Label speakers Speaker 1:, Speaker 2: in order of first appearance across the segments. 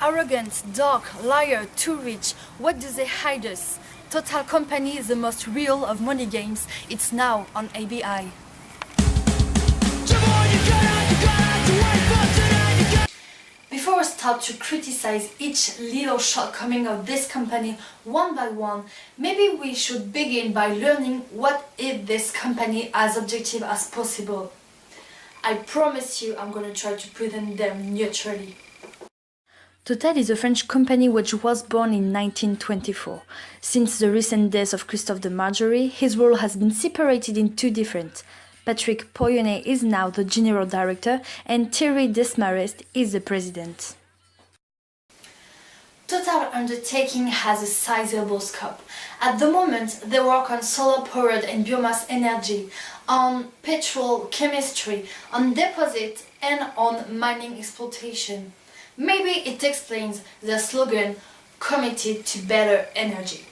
Speaker 1: Arrogant, dark, liar, too rich, what do they hide us? Total Company is the most real of money games. It's now on ABI. Before I start to criticize each little shortcoming of this company one by one, maybe we should begin by learning what is this company as objective as possible. I promise you I'm gonna try to present them neutrally. Total is a French company which was born in 1924. Since the recent death of Christophe de Margerie, his role has been separated in two different. Patrick Pouyanné is now the general director and Thierry Desmarest is the president. Total undertaking has a sizable scope. At the moment, they work on solar-powered and biomass energy, on petrol chemistry, on deposit and on mining exploitation. Maybe it explains the slogan, committed to better energy.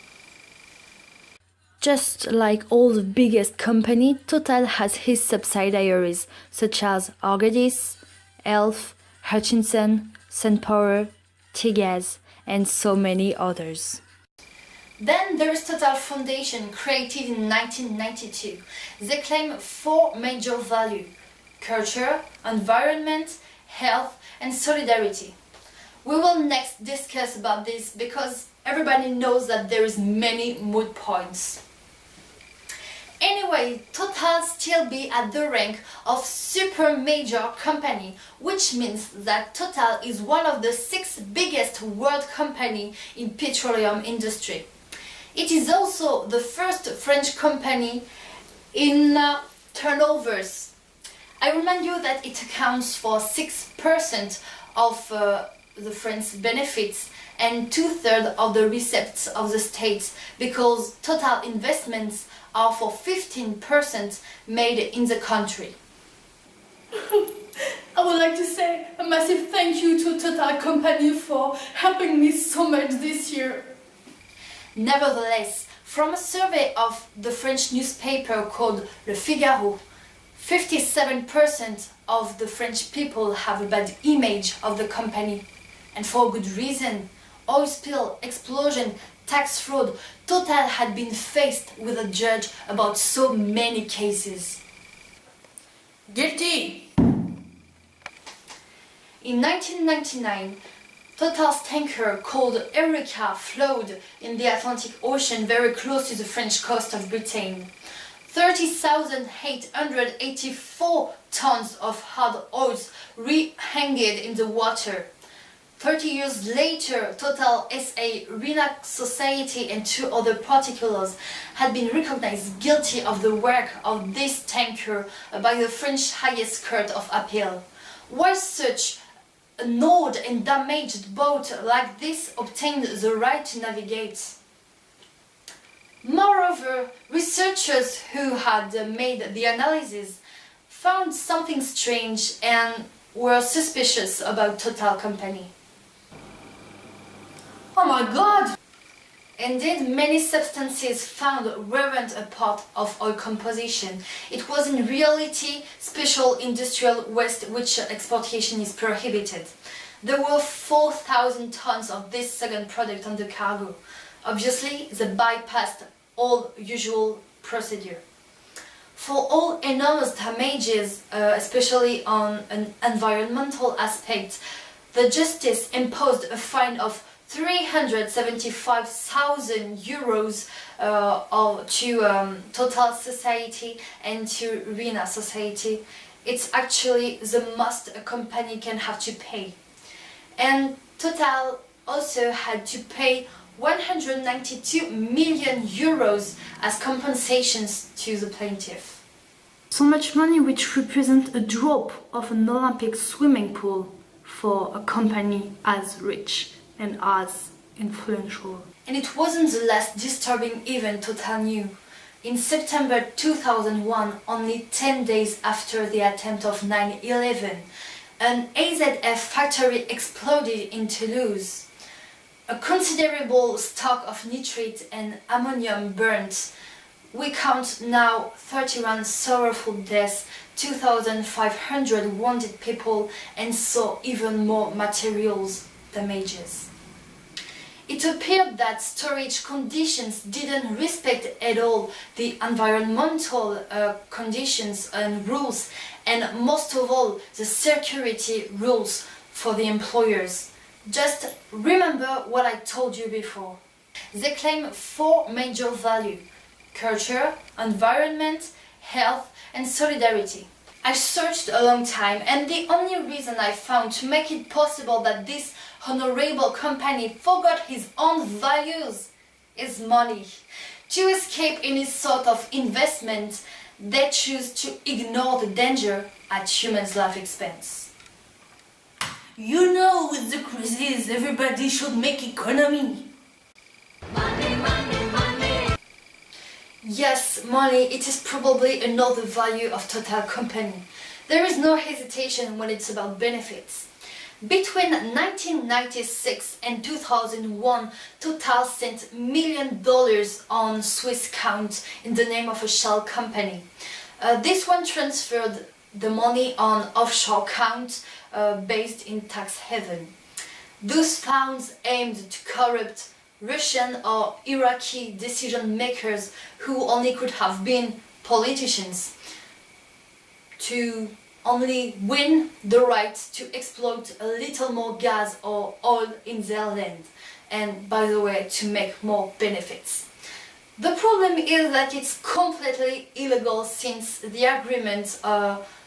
Speaker 1: Just like all the biggest companies, Total has his subsidiaries, such as Argadis, Elf, Hutchinson, SunPower, Tigaz, and so many others. Then there is Total Foundation, created in 1992. They claim four major values: culture, environment, health, and solidarity. We will next discuss about this because everybody knows that there is many moot points. Anyway, Total still be at the rank of super major company, which means that Total is one of the 6 biggest world company in petroleum industry. It is also the first French company in turnovers. I remind you that it accounts for 6% of the French benefits and 2/3 of the receipts of the state, because total investments are for 15% made in the country. I would like to say a massive thank you to Total Company for helping me so much this year. Nevertheless, from a survey of the French newspaper called Le Figaro, 57% of the French people have a bad image of the company. And for good reason. Oil spill, explosion, tax fraud, Total had been faced with a judge about so many cases. Guilty! In 1999, Total's tanker called Eureka floated in the Atlantic Ocean very close to the French coast of Britain. 30,884 tons of hard oils re-hanged in the water. 30 years later, Total SA, RENA Society and 2 other particulars had been recognized guilty of the work of this tanker by the French highest court of appeal. Why such an old and damaged boat like this obtained the right to navigate? Moreover, researchers who had made the analysis found something strange and were suspicious about Total Company. Oh my God! Indeed, many substances found weren't a part of oil composition. It was in reality special industrial waste which exportation is prohibited. There were 4,000 tons of this second product on the cargo. Obviously, they bypassed all usual procedure. For all enormous damages, especially on an environmental aspect, the justice imposed a fine of 375,000 euros to Total Society and to RENA Society. It's actually the most a company can have to pay. And Total also had to pay 192 million euros as compensations to the plaintiff. So much money, which represents a drop of an Olympic swimming pool for a company as rich and as influential. And it wasn't the last disturbing event Total knew. In September 2001, only 10 days after the attempt of 9/11, an AZF factory exploded in Toulouse. A considerable stock of nitrate and ammonium burnt. We count now 31 sorrowful deaths, 2,500 wounded people, and so even more materials damages. It appeared that storage conditions didn't respect at all the environmental conditions and rules, and most of all the security rules for the employers. Just remember what I told you before. They claim 4 major values: culture, environment, health and solidarity. I searched a long time, and the only reason I found to make it possible that this honorable company forgot his own values is money. To escape any sort of investment, they choose to ignore the danger at humans' life expense.
Speaker 2: You know, with the crisis, everybody should make economy.
Speaker 3: Money, money, money.
Speaker 1: Yes, money, it is probably another value of Total company. There is no hesitation when it's about benefits. Between 1996 and 2001, Total sent $1 million on Swiss accounts in the name of a shell company. This one transferred the money on offshore accounts based in tax haven. Those funds aimed to corrupt Russian or Iraqi decision makers who only could have been politicians, to only win the right to exploit a little more gas or oil in their land, and by the way, to make more benefits. The problem is that it's completely illegal, since the agreement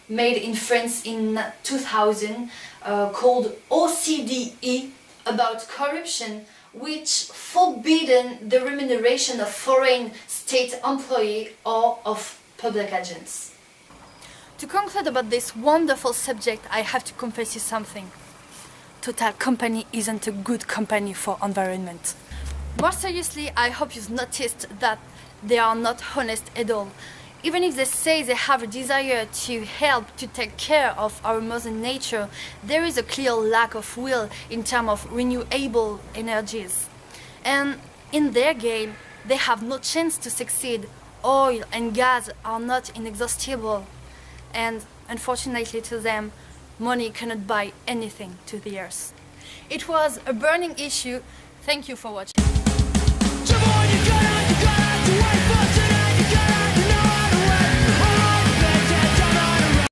Speaker 1: made in France in 2000 called OCDE about corruption, which forbidden the remuneration of foreign state employees or of public agents. To conclude about this wonderful subject, I have to confess you something. Total company isn't a good company for environment. More seriously, I hope you've noticed that they are not honest at all. Even if they say they have a desire to help to take care of our mother nature, there is a clear lack of will in terms of renewable energies. And in their game, they have no chance to succeed. Oil and gas are not inexhaustible. And unfortunately to them, money cannot buy anything to the earth. It was a burning issue. Thank you for watching.